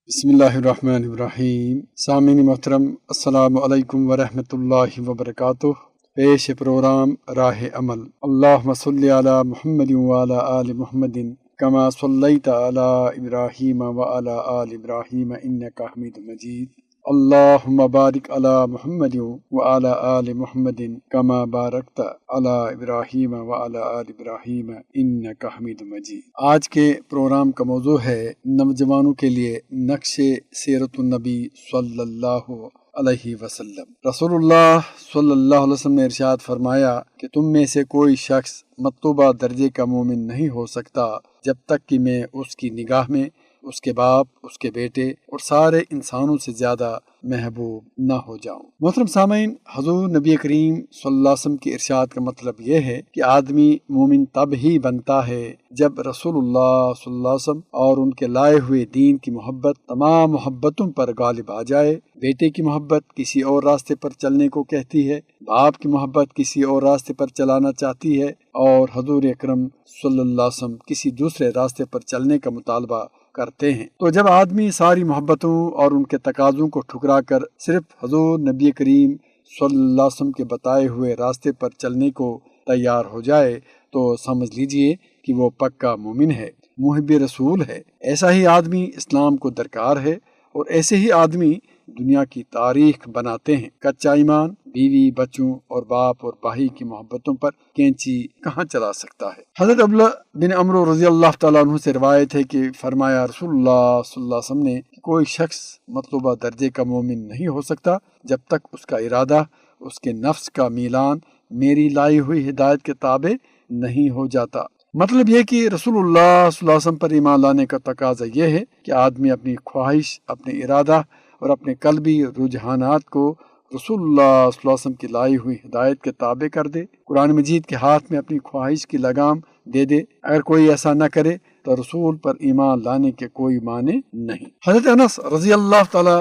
بسم اللہ الرحمن الرحیم۔ سامعین محترم، السلام علیکم ورحمۃ اللہ وبرکاتہ۔ پیش پروگرام راہ عمل۔ اللہم صلی علی محمد وعلی آل محمد کما صلیت علی ابراہیم وعلی آل ابراہیم انک حمید مجید۔ اللہم بارک علی محمد وعلی آل محمد کما بارکت علی ابراہیم وعلی آل ابراہیم انک حمید مجید۔ آج کے پروگرام کا موضوع ہے نوجوانوں کے لیے نقش سیرت النبی صلی اللہ علیہ وسلم۔ رسول اللہ صلی اللہ علیہ وسلم نے ارشاد فرمایا کہ تم میں سے کوئی شخص مطلوبہ درجے کا مومن نہیں ہو سکتا جب تک کہ میں اس کی نگاہ میں اس کے باپ، اس کے بیٹے اور سارے انسانوں سے زیادہ محبوب نہ ہو جاؤں۔ محترم سامعین، حضور نبی کریم صلی اللہ علیہ وسلم کے ارشاد کا مطلب یہ ہے کہ آدمی مومن تب ہی بنتا ہے جب رسول اللہ صلی اللہ علیہ وسلم اور ان کے لائے ہوئے دین کی محبت تمام محبتوں پر غالب آ جائے۔ بیٹے کی محبت کسی اور راستے پر چلنے کو کہتی ہے، باپ کی محبت کسی اور راستے پر چلانا چاہتی ہے، اور حضور اکرم صلی اللہ علیہ وسلم کسی دوسرے راستے پر چلنے کا مطالبہ کرتے ہیں۔ تو جب آدمی ساری محبتوں اور ان کے تقاضوں کو ٹھکرا کر صرف حضور نبی کریم صلی اللہ علیہ وسلم کے بتائے ہوئے راستے پر چلنے کو تیار ہو جائے تو سمجھ لیجئے کہ وہ پکا مومن ہے، محب رسول ہے۔ ایسا ہی آدمی اسلام کو درکار ہے، اور ایسے ہی آدمی دنیا کی تاریخ بناتے ہیں۔ کچا ایمان بیوی، بچوں اور باپ اور بھائی کی محبتوں پر کینچی کہاں چلا سکتا ہے؟ حضرت عبداللہ بن عمرو رضی اللہ تعالیٰ عنہ سے روایت ہے کہ فرمایا رسول اللہ صلی اللہ علیہ وسلم نے کہ کوئی شخص مطلوبہ درجے کا مومن نہیں ہو سکتا جب تک اس کا ارادہ، اس کے نفس کا میلان میری لائی ہوئی ہدایت کے تابع نہیں ہو جاتا۔ مطلب یہ کہ رسول اللہ صلی اللہ علیہ وسلم پر ایمان لانے کا تقاضا یہ ہے کہ آدمی اپنی خواہش، اپنے ارادہ اور اپنے قلبی رجحانات کو رسول اللہ صلی اللہ علیہ وسلم کی لائی ہوئی ہدایت کے تابع کر دے، قرآن مجید کے ہاتھ میں اپنی خواہش کی لگام دے دے۔ اگر کوئی ایسا نہ کرے تو رسول پر ایمان لانے کے کوئی معنی نہیں۔ حضرت انس رضی اللہ تعالی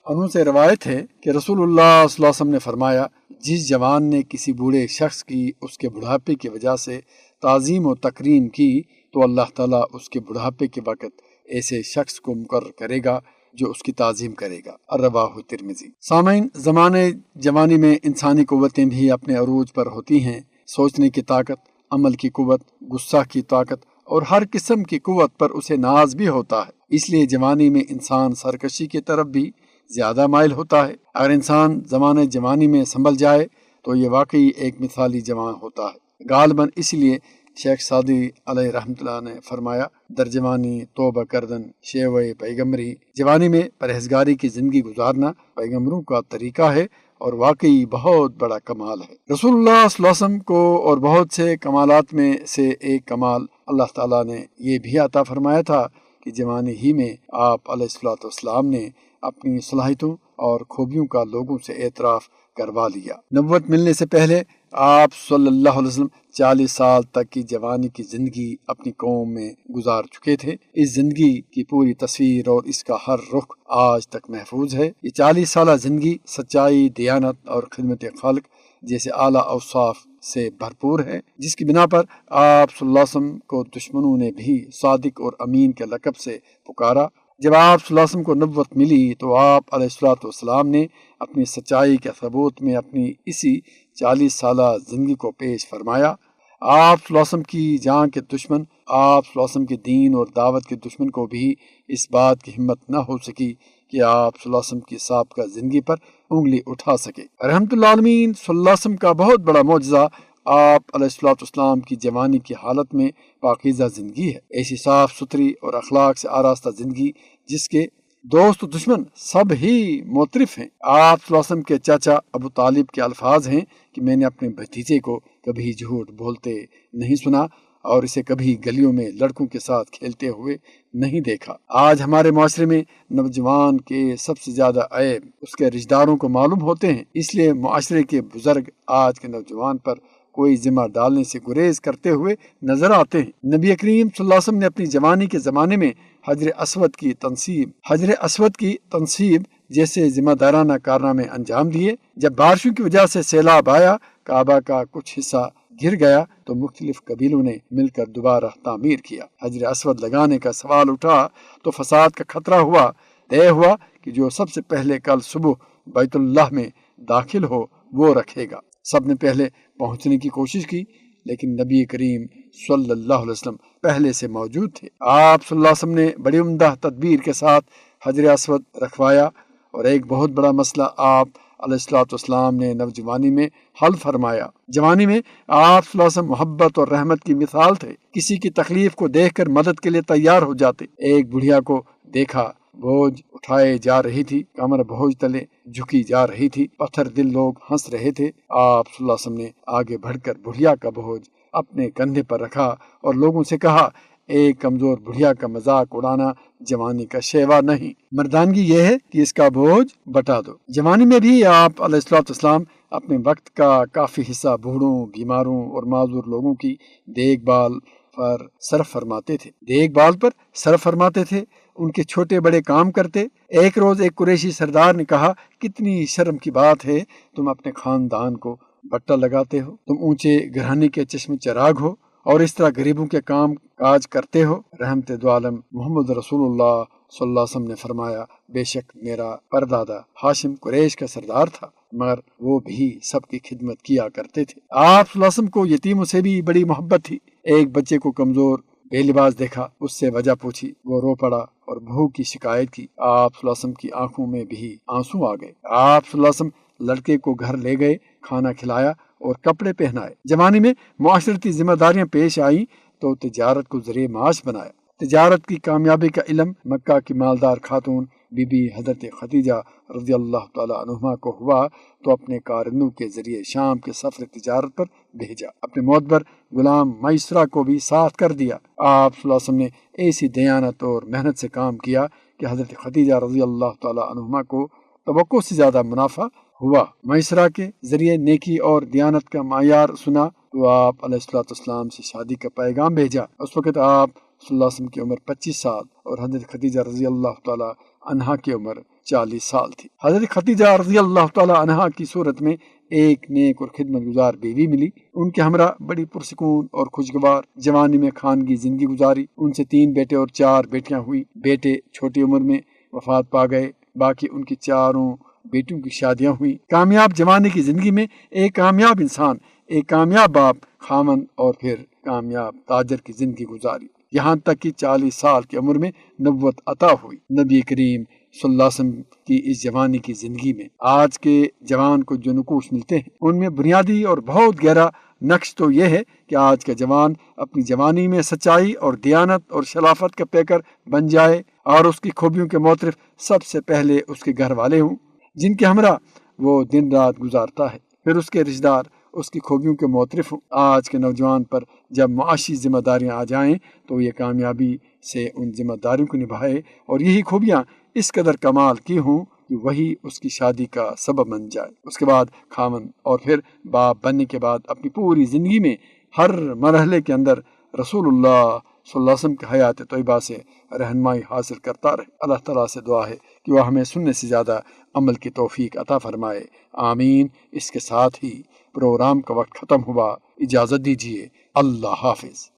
عنہ سے روایت ہے کہ رسول اللہ صلی اللہ علیہ وسلم نے فرمایا، جس جوان نے کسی بوڑھے شخص کی اس کے بڑھاپے کی وجہ سے تعظیم و تکریم کی تو اللہ تعالیٰ اس کے بڑھاپے کے وقت ایسے شخص کو مقرر کرے گا جو اس کی تعظیم کرے گا۔ الرواہ ترمذی۔ سامعین، زمانے جوانی میں انسانی قوتیں بھی اپنے عروج پر ہوتی ہیں۔ سوچنے کی طاقت، عمل کی قوت، غصہ کی طاقت اور ہر قسم کی قوت پر اسے ناز بھی ہوتا ہے۔ اس لیے جوانی میں انسان سرکشی کی طرف بھی زیادہ مائل ہوتا ہے۔ اگر انسان زمانے جوانی میں سنبھل جائے تو یہ واقعی ایک مثالی جوان ہوتا ہے۔ غالباً اس لیے شیخ سعدی علیہ رحمۃ اللہ نے فرمایا، در جوانی توبہ کردن شیوے پیغمبری، جوانی میں پرہیزگاری کی زندگی گزارنا پیغمبروں کا طریقہ ہے اور واقعی بہت بڑا کمال ہے۔ رسول اللہ صلی اللہ علیہ وسلم کو اور بہت سے کمالات میں سے ایک کمال اللہ تعالیٰ نے یہ بھی عطا فرمایا تھا کہ جوانی ہی میں آپ علیہ الصلوۃ والسلام نے اپنی صلاحیتوں اور خوبیوں کا لوگوں سے اعتراف کروا لیا۔ نبوت ملنے سے پہلے آپ صلی اللہ علیہ وسلم 40 سال تک کی جوانی کی زندگی اپنی قوم میں گزار چکے تھے۔ اس زندگی کی پوری تصویر اور اس کا ہر رخ آج تک محفوظ ہے۔ یہ 40 سالہ زندگی سچائی، دیانت اور خدمت خلق جیسے اعلیٰ اوصاف سے بھرپور ہے، جس کی بنا پر آپ صلی اللہ علیہ وسلم کو دشمنوں نے بھی صادق اور امین کے لقب سے پکارا۔ جب آپ صلی اللہ علیہ وسلم کو نبوت ملی تو آپ علیہ الصلوۃ والسلام نے اپنی سچائی کے ثبوت میں اپنی اسی 40 سالہ زندگی کو پیش فرمایا۔ آپ صلی اللہ علیہ وسلم کی جان کے دشمن، آپ صلی اللہ علیہ وسلم کے دین اور دعوت کے دشمن کو بھی اس بات کی ہمت نہ ہو سکی کہ آپ صلی اللہ علیہ وسلم کی سابقہ زندگی پر انگلی اٹھا سکے۔ رحمت اللہ عالمین صلی اللہ علیہ وسلم کا بہت بڑا معجزہ آپ علیہ الصلوۃ والسلام کی جوانی کی حالت میں پاکیزہ زندگی ہے۔ ایسی صاف ستھری اور اخلاق سے آراستہ زندگی جس کے دوست و دشمن سب ہی معترف ہیں۔ آپ صلی اللہ علیہ وسلم کے چاچا ابو طالب کے الفاظ ہیں کہ میں نے اپنے بھتیجے کو کبھی جھوٹ بولتے نہیں سنا اور اسے کبھی گلیوں میں لڑکوں کے ساتھ کھیلتے ہوئے نہیں دیکھا۔ آج ہمارے معاشرے میں نوجوان کے سب سے زیادہ عیب اس کے رشتہ داروں کو معلوم ہوتے ہیں، اس لیے معاشرے کے بزرگ آج کے نوجوان پر کوئی ذمہ ڈالنے سے گریز کرتے ہوئے نظر آتے ہیں۔ نبی کریم صلی اللہ علیہ وسلم نے اپنی جوانی کے زمانے میں حجر اسود کی تنصیب جیسے ذمہ دارانہ کارنامے انجام دیے۔ جب بارشوں کی وجہ سے سیلاب آیا، کعبہ کا کچھ حصہ گر گیا تو مختلف قبیلوں نے مل کر دوبارہ تعمیر کیا۔ حجر اسود لگانے کا سوال اٹھا تو فساد کا خطرہ ہوا۔ طے ہوا کہ جو سب سے پہلے کل صبح بیت اللہ میں داخل ہو وہ رکھے گا۔ سب نے پہلے پہنچنے کی کوشش کی، لیکن نبی کریم صلی اللہ علیہ وسلم پہلے سے موجود تھے۔ آپ صلی اللہ علیہ وسلم نے بڑی عمدہ تدبیر کے ساتھ حجر اسود رکھوایا، اور ایک بہت بڑا مسئلہ آپ علیہ الصلوۃ والسلام نے نوجوانی میں حل فرمایا۔ جوانی میں آپ صلی اللہ علیہ وسلم محبت اور رحمت کی مثال تھے، کسی کی تکلیف کو دیکھ کر مدد کے لیے تیار ہو جاتے۔ ایک بڑھیا کو دیکھا، بوجھ اٹھائے جا رہی تھی، کمر بوجھ تلے جھکی جا رہی تھی، پتھر دل لوگ ہنس رہے تھے۔ آپ صلی اللہ علیہ وسلم نے آگے بڑھ کر بڑھیا کا بوجھ اپنے کندھے پر رکھا اور لوگوں سے کہا، ایک کمزور بڑھیا کا مذاق اڑانا جوانی کا شیوا نہیں، مردانگی یہ ہے کہ اس کا بوجھ بٹا دو۔ جوانی میں بھی آپ علیہ الصلوۃ والسلام اپنے وقت کا کافی حصہ بوڑھوں، بیماروں اور معذور لوگوں کی دیکھ بھال پر صرف فرماتے تھے، ان کے چھوٹے بڑے کام کرتے۔ ایک روز ایک قریشی سردار نے کہا، کتنی شرم کی بات ہے، تم اپنے خاندان کو بٹا لگاتے ہو، تم اونچے گھرانے کے چشم چراغ ہو اور اس طرح غریبوں کے کام کاج کرتے ہو۔ رحمت دو عالم محمد رسول اللہ صلی اللہ علیہ وسلم نے فرمایا، بے شک میرا پردادا ہاشم قریش کا سردار تھا، مگر وہ بھی سب کی خدمت کیا کرتے تھے۔ آپ صلی اللہ علیہ وسلم کو یتیموں سے بھی بڑی محبت تھی۔ ایک بچے کو کمزور بے لباس دیکھا، اس سے وجہ پوچھی، وہ رو پڑا اور بھوک کی شکایت کی۔ آپ صلی اللہ علیہ وسلم کی آنکھوں میں بھی آنسو آ گئے۔ آپ صلی اللہ علیہ وسلم لڑکے کو گھر لے گئے، کھانا کھلایا اور کپڑے پہنائے۔ جوانی میں معاشرتی ذمہ داریاں پیش آئیں تو تجارت کو ذریعہ معاش بنایا۔ تجارت کی کامیابی کا علم مکہ کی مالدار خاتون بی بی حضرت خدیجہ رضی اللہ تعالی عنہما کو ہوا تو اپنے کارندوں کے ذریعے شام کے سفر تجارت پر بھیجا۔ اپنے معتبر غلام میسرہ کو بھی ساتھ کر دیا۔ آپ صلی اللہ علیہ وسلم نے ایسی دیانت اور محنت سے کام کیا کہ حضرت خدیجہ رضی اللہ تعالی عنہما کو توقع سے زیادہ منافع ہوا۔ میسرہ کے ذریعے نیکی اور دیانت کا معیار سنا تو آپ علیہ الصلوۃ والسلام سے شادی کا پیغام بھیجا۔ اس وقت آپ صلی اللہ علیہ وسلم کی عمر 25 سال اور حضرت خدیجہ رضی اللہ تعالی عنہا کی عمر 40 سال تھی۔ حضرت خدیجہ رضی اللہ تعالی عنہا کی صورت میں ایک نیک اور خدمت گزار بیوی ملی، ان کے ہمراہ بڑی پرسکون اور خوشگوار جوانی میں خانگی زندگی گزاری۔ ان سے 3 بیٹے اور 4 بیٹیاں ہوئی۔ بیٹے چھوٹی عمر میں وفات پا گئے، باقی ان کی 4 بیٹیوں کی شادیاں ہوئی۔ کامیاب جوانی کی زندگی میں ایک کامیاب انسان، ایک کامیاب باپ، خاوند اور پھر کامیاب تاجر کی زندگی گزاری، یہاں تک کہ 40 سال کی عمر میں نبوت عطا ہوئی۔ نبی کریم صلی اللہ علیہ وسلم کی اس جوانی کی زندگی میں آج کے جوان کو جو نقوش ملتے ہیں، ان میں بنیادی اور بہت گہرا نقش تو یہ ہے کہ آج کا جوان اپنی جوانی میں سچائی اور دیانت اور شرافت کا پیکر بن جائے، اور اس کی خوبیوں کے معترف سب سے پہلے اس کے گھر والے ہوں جن کے ہمراہ وہ دن رات گزارتا ہے، پھر اس کے رشتہ دار اس کی خوبیوں کے معترف ہوں۔ آج کے نوجوان پر جب معاشی ذمہ داریاں آ جائیں تو یہ کامیابی سے ان ذمہ داریوں کو نبھائے اور یہی خوبیاں اس قدر کمال کی ہوں کہ وہی اس کی شادی کا سبب بن جائے۔ اس کے بعد خاوند اور پھر باپ بننے کے بعد اپنی پوری زندگی میں ہر مرحلے کے اندر رسول اللہ صلی اللہ علیہ وسلم کی حیات طیبہ سے رہنمائی حاصل کرتا رہے۔ اللہ تعالیٰ سے دعا ہے کہ وہ ہمیں سننے سے زیادہ عمل کی توفیق عطا فرمائے، آمین۔ اس کے ساتھ ہی پروگرام کا وقت ختم ہوا، اجازت دیجیے، اللہ حافظ۔